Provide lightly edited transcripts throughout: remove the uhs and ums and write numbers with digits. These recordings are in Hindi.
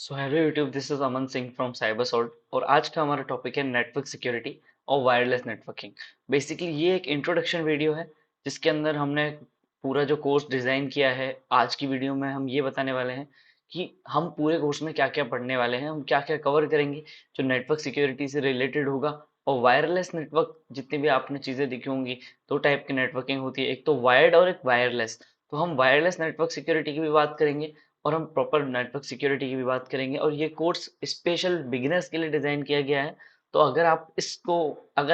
So hello YouTube, this is Aman Singh from cyber salt और आज का हमारा टॉपिक है नेटवर्क सिक्योरिटी और वायरलेस नेटवर्किंग। बेसिकली ये एक इंट्रोडक्शन वीडियो है जिसके अंदर हमने पूरा जो कोर्स डिज़ाइन किया है। आज की वीडियो में हम ये बताने वाले हैं कि हम पूरे कोर्स में क्या क्या पढ़ने वाले हैं, हम क्या क्या कवर करेंगे जो नेटवर्क सिक्योरिटी से रिलेटेड होगा। और वायरलेस नेटवर्क जितनी भी आपने चीज़ें देखी होंगी, दो टाइप की नेटवर्किंग होती है, एक तो वायर्ड और एक वायरलेस। तो हम वायरलेस नेटवर्क सिक्योरिटी की भी बात करेंगे और हम प्रॉपर नेटवर्क सिक्योरिटी की भी बात करेंगे। और ये कोर्स स्पेशल बिगिनर्स के लिए डिजाइन किया गया है। तो अगर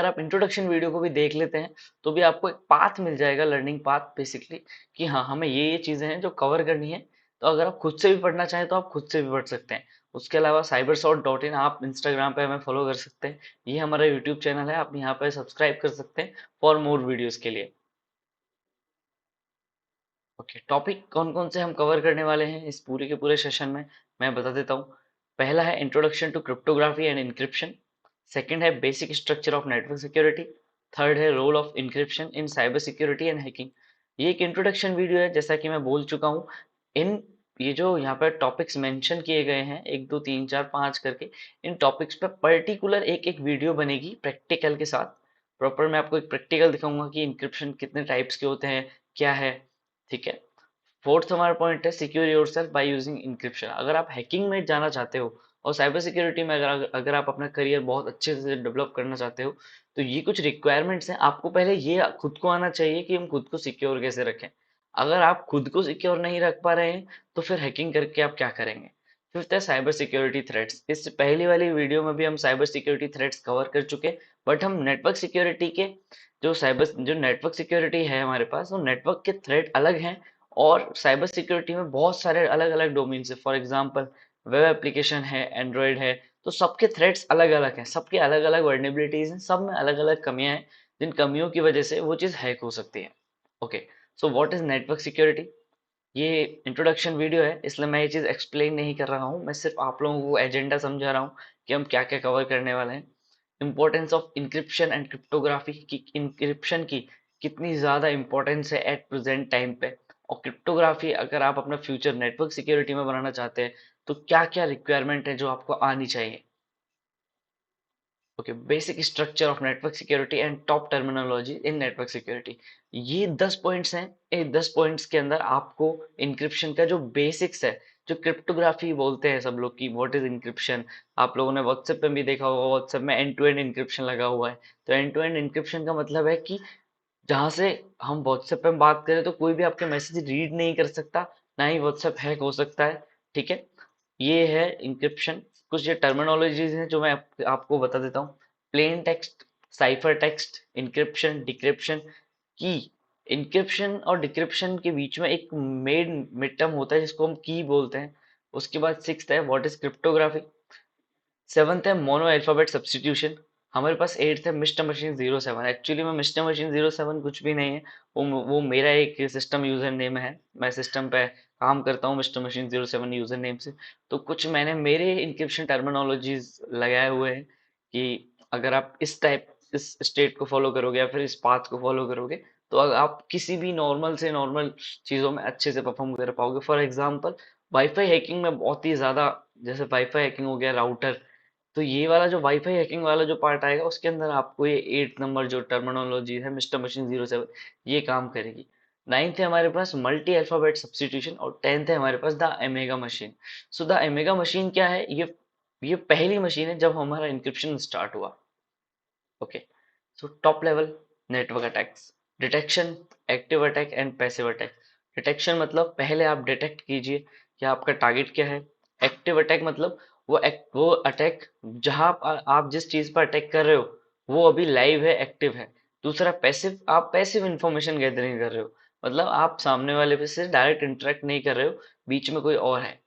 आप इंट्रोडक्शन वीडियो को भी देख लेते हैं तो भी आपको एक पाथ मिल जाएगा, लर्निंग पाथ बेसिकली, कि हाँ हमें ये चीजें हैं जो कवर करनी है। तो अगर आप खुद से भी पढ़ना चाहें तो आप खुद से भी पढ़ सकते हैं। उसके अलावा cybersort.in आप इंस्टाग्राम पे हमें फॉलो कर सकते हैं। ये हमारा यूट्यूब चैनल है, आप यहाँ पे सब्सक्राइब कर सकते हैं फॉर मोर वीडियोस के लिए। ओके, टॉपिक कौन कौन से हम कवर करने वाले हैं इस पूरे के पूरे सेशन में, मैं बता देता हूँ। पहला है introduction to cryptography and encryption. Second है basic structure of network security. Third है role of encryption in cyber security and hacking. ये एक इंट्रोडक्शन वीडियो है, जैसा कि मैं बोल चुका हूँ। इन ये जो यहाँ पर टॉपिक्स मेंशन किए गए हैं, एक दो तीन चार पांच करके, इन टॉपिक्स पे पर्टिकुलर एक एक वीडियो बनेगी प्रैक्टिकल के साथ। प्रॉपर मैं आपको एक प्रैक्टिकल दिखाऊंगा कि इंक्रिप्शन कितने टाइप्स के होते हैं, क्या है। ठीक है। फोर्थ हमारा पॉइंट है secure yourself by using encryption. अगर आप हैकिंग में जाना चाहते हो और साइबर सिक्योरिटी में अगर आप अपना करियर बहुत अच्छे से डेवलप करना चाहते हो, तो ये कुछ रिक्वायरमेंट्स हैं। आपको पहले ये खुद को आना चाहिए कि हम खुद को सिक्योर कैसे रखें। अगर आप खुद को सिक्योर नहीं रख पा रहे हैं तो फिर हैकिंग करके आप क्या करेंगे। फिफ्थ है साइबर सिक्योरिटी थ्रेट्स। इस पहली वाली वीडियो में भी हम साइबर सिक्योरिटी थ्रेट्स कवर कर चुके हैं, बट हम नेटवर्क सिक्योरिटी के जो नेटवर्क सिक्योरिटी है हमारे पास, वो नेटवर्क के थ्रेट अलग हैं। और साइबर सिक्योरिटी में बहुत सारे अलग अलग डोमेन्स है। फॉर एग्जांपल वेब एप्लीकेशन है, एंड्रॉयड है, तो सबके थ्रेड्स अलग अलग हैं, सबके अलग अलग वर्नेबिलिटीज हैं, सब में अलग अलग कमियां हैं, जिन कमियों की वजह से वो चीज़ हैक हो सकती है। Okay, so what is network security. ये इंट्रोडक्शन वीडियो है, इसलिए मैं ये चीज़ एक्सप्लेन नहीं कर रहा हूँ, मैं सिर्फ आप लोगों को एजेंडा समझा रहा हूँ कि हम क्या क्या कवर करने वाले हैं। Importance of encryption and cryptography, की इंक्रिप्शन की कितनी ज़्यादा इंपॉर्टेंस है एट प्रेजेंट टाइम पे। और क्रिप्टोग्राफी अगर आप अपना फ्यूचर नेटवर्क सिक्योरिटी में बनाना चाहते हैं तो क्या क्या रिक्वायरमेंट है जो आपको आनी चाहिए। Okay, basic structure of network security and top terminology in network security. ये 10 पॉइंट्स हैं। इन 10 पॉइंट्स के अंदर आपको इंक्रिप्शन का जो बेसिक्स है, जो क्रिप्टोग्राफी बोलते हैं सब लोग की, व्हाट इज इंक्रिप्शन। आप लोगों ने व्हाट्सएप पे भी देखा होगा, व्हाट्सएप में एंड टू एंड इंक्रिप्शन लगा हुआ है। तो एंड टू एंड इंक्रिप्शन का मतलब है कि जहां से हम व्हाट्सएप पे बात करें तो कोई भी आपके मैसेज रीड नहीं कर सकता, ना ही व्हाट्सएप हैक हो सकता है। ठीक है, ये है इंक्रिप्शन। कुछ ये टर्मिनोलॉजीज हैं जो मैं आपको बता देता हूँ। Plain text, cipher text, encryption, decryption, की। इंक्रिप्शन और डिक्रिप्शन के बीच में एक मेन मिड टर्म होता है जिसको हम की बोलते हैं। उसके बाद सिक्स्थ है व्हाट इज क्रिप्टोग्राफी। सेवंथ है मोनो अल्फाबेट सब्स्टिट्यूशन। हमारे पास एट्थ है मिस्टर मशीन 07। एक्चुअली में मिस्टर मशीन 07 कुछ भी नहीं है, वो मेरा एक सिस्टम यूजर नेम है। मैं सिस्टम पे काम करता हूँ मिस्टर मशीन 07 यूजर नेम से। तो कुछ मैंने मेरे इंक्रिप्शन टर्मिनोलॉजीज लगाए हुए हैं कि अगर आप इस स्टेट को फॉलो करोगे या फिर इस पाथ को फॉलो करोगे तो आप किसी भी नॉर्मल से नॉर्मल चीज़ों में अच्छे से परफॉर्म कर पाओगे। फॉर एग्जांपल वाईफाई हैकिंग में बहुत ही ज़्यादा, जैसे वाईफाई हैकिंग हो गया, राउटर। तो ये वाला जो वाईफाई हैकिंग वाला जो पार्ट आएगा उसके अंदर आपको ये 8 नंबर जो टर्मिनोलॉजी है मिस्टर मशीन 07, ये काम करेगी। नाइन्थ है हमारे पास मल्टी अल्फाबेट सब्स्टिट्यूशन और टेंथ है हमारे पास the enigma machine. So the enigma machine क्या है, ये पहली मशीन है जब हमारा इंक्रिप्शन स्टार्ट हुआ। Okay, so top level network attacks, detection, active attack and passive attack. Detection मतलब पहले आप डिटेक्ट कीजिए कि आपका टारगेट क्या है। एक्टिव अटैक मतलब वो अटैक जहां आप जिस चीज पर अटैक कर रहे हो वो अभी लाइव है, एक्टिव है। दूसरा पैसिव, आप पैसिव इंफॉर्मेशन गैदरिंग कर रहे हो, मतलब आप सामने वाले पे से डायरेक्ट इंटरेक्ट नहीं कर रहे हो, बीच में कोई और है।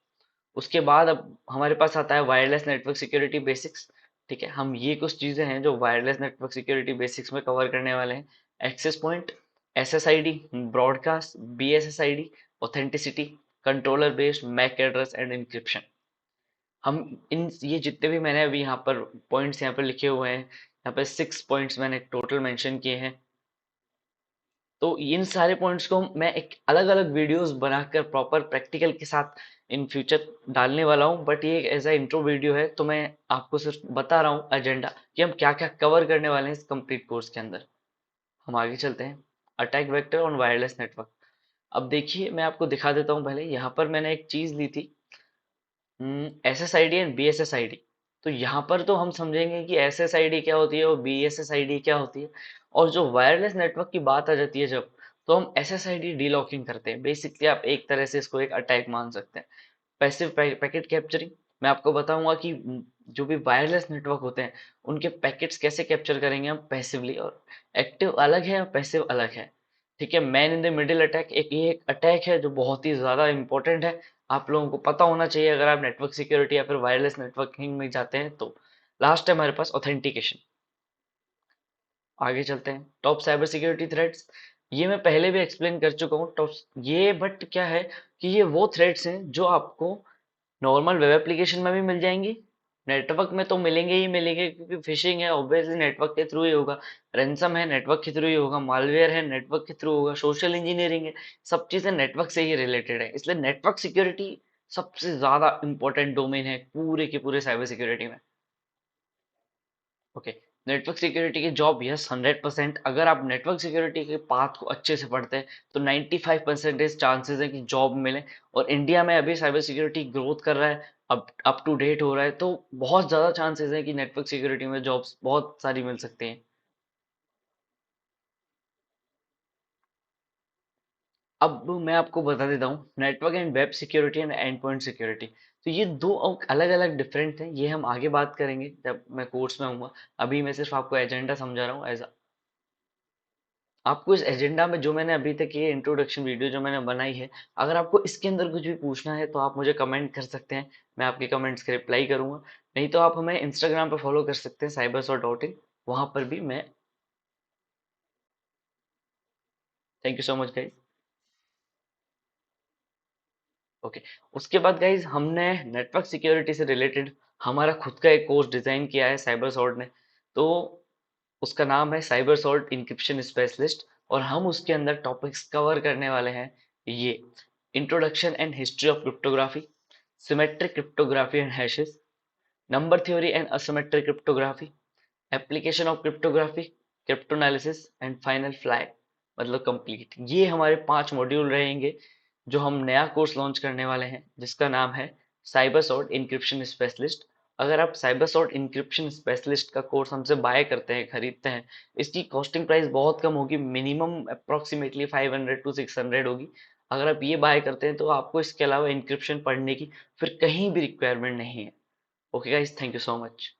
उसके बाद अब हमारे पास आता है वायरलेस नेटवर्क सिक्योरिटी बेसिक्स। ठीक है, हम ये कुछ चीजें हैं जो वायरलेस नेटवर्क सिक्योरिटी बेसिक्स में कवर करने वाले हैं। Access point, SSID, broadcast, BSSID, authenticity, controller based MAC address and encryption. हम इन ये जितने भी मैंने अभी यहाँ पर पॉइंट्स यहाँ पर लिखे हुए हैं, यहाँ पर 6 पॉइंट्स मैंने टोटल मेंशन किए हैं। तो इन सारे पॉइंट्स को मैं एक अलग अलग वीडियोस बनाकर प्रॉपर प्रैक्टिकल के साथ इन फ्यूचर डालने वाला हूँ, बट ये एज अ इंट्रो वीडियो है तो मैं आपको सिर्फ बता रहा हूँ एजेंडा कि हम क्या क्या कवर करने वाले हैं इस कंप्लीट कोर्स के अंदर। हम आगे चलते हैं। Attack vector on wireless network. अब देखिए मैं आपको दिखा देता हूँ। पहले यहाँ पर मैंने एक चीज ली थी, SSID एंड BSSID। तो यहाँ पर तो हम समझेंगे कि SSID क्या होती है और BSSID क्या होती है। और जो वायरलेस नेटवर्क की बात आ जाती है जब, तो हम SSID डीलॉकिंग करते हैं। बेसिकली आप एक तरह से इसको एक अटैक मान सकते हैं, पैसिव पैकेट कैप्चरिंग। मैं आपको बताऊंगा कि जो भी वायरलेस नेटवर्क होते हैं उनके पैकेट्स कैसे कैप्चर करेंगे हम पैसिवली, और एक्टिव अलग है और पैसिव अलग है। ठीक है, man in the middle attack एक ये एक अटैक है जो बहुत ही ज्यादा इंपॉर्टेंट है। आप लोगों को पता होना चाहिए अगर आप नेटवर्क सिक्योरिटी या फिर वायरलेस नेटवर्किंग में जाते हैं तो। लास्ट है हमारे पास ऑथेंटिकेशन। आगे चलते हैं। Top cyber security threats. ये मैं पहले भी एक्सप्लेन कर चुका हूँ टॉप ये, बट क्या है कि ये वो थ्रेट्स हैं जो आपको नॉर्मल वेब एप्लीकेशन में भी मिल जाएंगी, नेटवर्क में तो मिलेंगे ही मिलेंगे, क्योंकि फिशिंग है ऑब्वियसली नेटवर्क के थ्रू ही होगा, रैंसम है नेटवर्क के थ्रू ही होगा, मालवेयर है नेटवर्क के थ्रू होगा, सोशल इंजीनियरिंग है, सब चीजें नेटवर्क से ही रिलेटेड है। इसलिए नेटवर्क सिक्योरिटी सबसे ज्यादा इंपॉर्टेंट डोमेन है पूरे के पूरे साइबर सिक्योरिटी में। ओके। नेटवर्क सिक्योरिटी की जॉब, यस 100%। अगर आप नेटवर्क सिक्योरिटी के पाथ को अच्छे से पढ़ते हैं तो 95% चांसेस है कि जॉब मिले। और इंडिया में अभी साइबर सिक्योरिटी ग्रोथ कर रहा है, अप टू डेट हो रहा है, तो बहुत ज़्यादा चांसेस है कि नेटवर्क सिक्योरिटी में जॉब्स बहुत सारी मिल सकती हैं। अब मैं आपको बता देता हूँ network and web security and and point security. तो ये दो अलग अलग डिफरेंट हैं, ये हम आगे बात करेंगे जब मैं कोर्स में आऊंगा। अभी मैं सिर्फ आपको एजेंडा समझा रहा हूँ एज। आपको इस एजेंडा में जो मैंने अभी तक ये इंट्रोडक्शन वीडियो जो मैंने बनाई है, अगर आपको इसके अंदर कुछ भी पूछना है तो आप मुझे कमेंट कर सकते हैं, मैं आपके कमेंट्स के रिप्लाई करूंगा। नहीं तो आप हमें इंस्टाग्राम पर फॉलो कर सकते हैं cybersort.in, वहां पर भी मैं। Thank you so much guys. Okay. उसके बाद गाइज हमने नेटवर्क सिक्योरिटी से रिलेटेड हमारा खुद का एक कोर्स डिजाइन किया है साइबरसॉर्ट ने। तो उसका नाम है साइबरसॉल्ट इंक्रिप्शन स्पेशलिस्ट, और हम उसके अंदर टॉपिक्स कवर करने वाले हैं। ये introduction and history of cryptography, symmetric cryptography and hashes, number theory and asymmetric cryptography, application of cryptography, cryptanalysis and final fly, मतलब कंप्लीट। ये हमारे 5 मॉड्यूल रहेंगे जो हम नया कोर्स लॉन्च करने वाले हैं जिसका नाम है साइबर सॉर्ट इंक्रिप्शन स्पेशलिस्ट। अगर आप साइबर सॉर्ट इंक्रिप्शन स्पेशलिस्ट का कोर्स हमसे बाय करते हैं, खरीदते हैं, इसकी कॉस्टिंग प्राइस बहुत कम होगी, मिनिमम अप्रोक्सीमेटली 500 to 600 होगी। अगर आप ये बाय करते हैं तो आपको इसके अलावा इंक्रिप्शन पढ़ने की फिर कहीं भी रिक्वायरमेंट नहीं है। Okay guys, thank you so much.